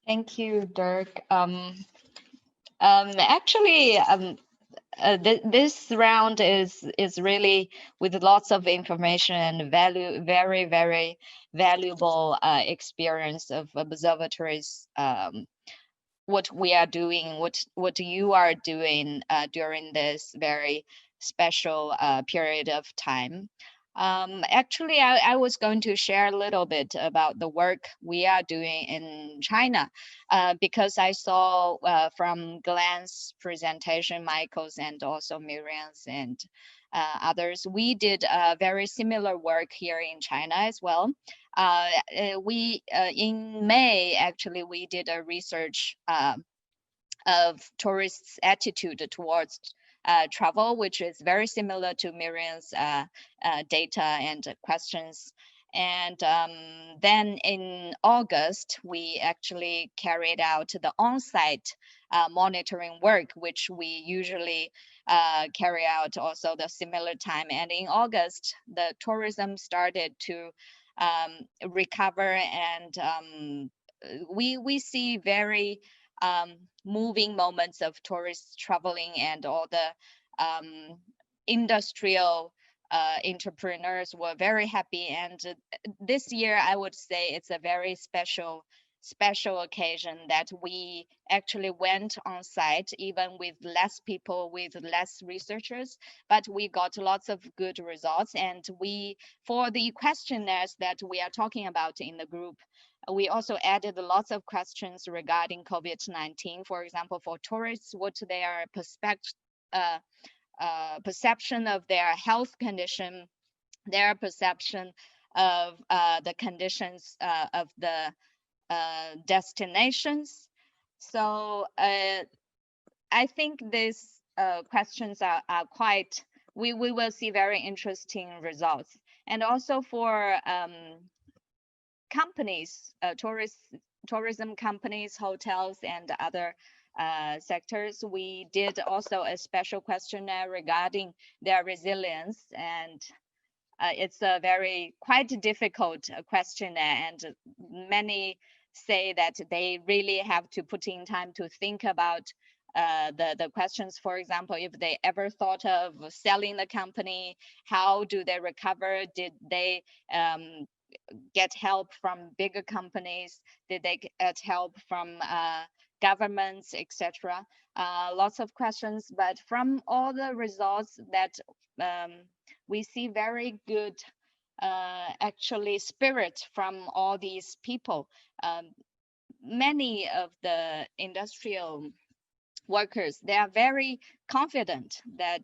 Thank you, Dirk. Actually, this round is really with lots of information and very valuable experience of observatories. What we are doing, what you are doing during this very special period of time. Actually, I was going to share a little bit about the work we are doing in China, because I saw from Glenn's presentation, Michael's, and also Miriam's and others, we did very similar work here in China as well. We in May, actually, we did a research of tourists' attitude towards travel, which is very similar to Miriam's data and questions. And then in August, we actually carried out the on-site monitoring work, which we usually carry out also the similar time. And in August, the tourism started to recover, and we see very moving moments of tourists traveling, and all the industrial entrepreneurs were very happy. And this year, I would say it's a very special occasion that we actually went on site, even with less people, with less researchers, but we got lots of good results. And we, for the questionnaires that we are talking about in the group, we also added lots of questions regarding COVID-19. For example, for tourists, what their perception of their health condition, their perception of the conditions of the destinations. So I think these questions are quite, we will see very interesting results. And also for companies, tourism companies, hotels, and other sectors, we did also a special questionnaire regarding their resilience. And it's a very quite difficult questionnaire, and many say that they really have to put in time to think about the questions. For example, if they ever thought of selling the company, how do they recover? Did they get help from bigger companies? Did they get help from governments, etc.? Lots of questions, but from all the results that we see very good actually spirit from all these people. Many of the industrial workers, they are very confident that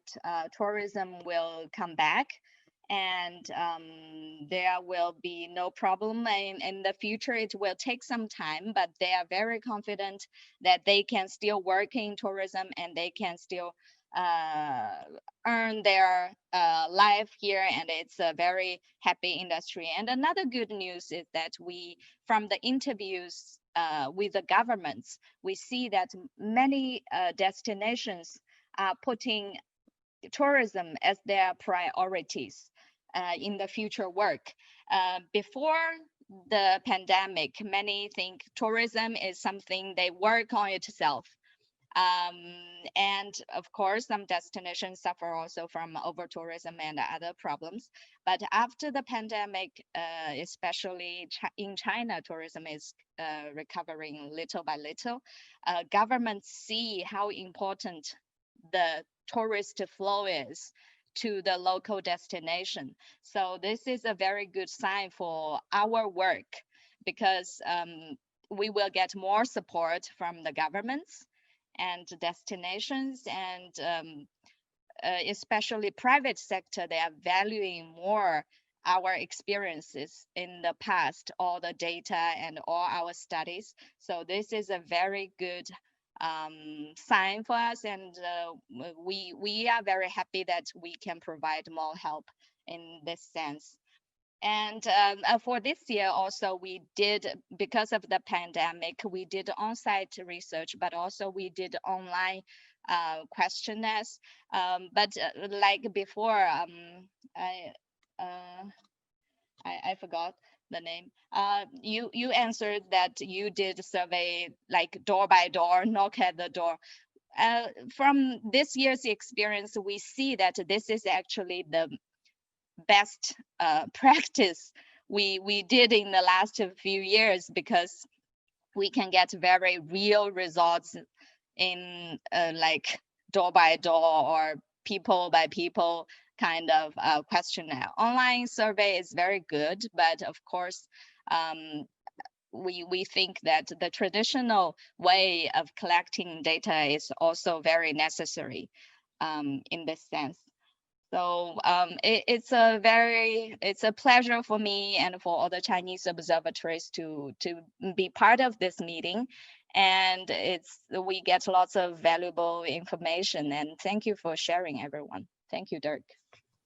tourism will come back, and there will be no problem in the future. It will take some time, but they are very confident that they can still work in tourism, and they can still earn their life here, and it's a very happy industry. And another good news is that we, from the interviews with the governments, we see that many destinations are putting tourism as their priorities in the future work. Before the pandemic, many think tourism is something they work on itself. And of course, some destinations suffer also from over tourism and other problems. But after the pandemic, especially in China, tourism is recovering little by little. Governments see how important the tourist flow is to the local destination. So this is a very good sign for our work, because we will get more support from the governments and destinations, and especially private sector. They are valuing more our experiences in the past, all the data and all our studies. So this is a very good sign for us, and we are very happy that we can provide more help in this sense. And for this year also, we did, because of the pandemic, we did on-site research, but also we did online questionnaires. But like before, I forgot. the name. You answered that you did survey like door by door, knock at the door. From this year's experience, we see that this is actually the best practice we did in the last few years, because we can get very real results in like door by door or people by people kind of questionnaire. Online survey is very good, but of course, we think that the traditional way of collecting data is also very necessary in this sense. So it's a pleasure for me and for all the Chinese observatories to be part of this meeting, and we get lots of valuable information. And thank you for sharing, everyone. Thank you, Dirk.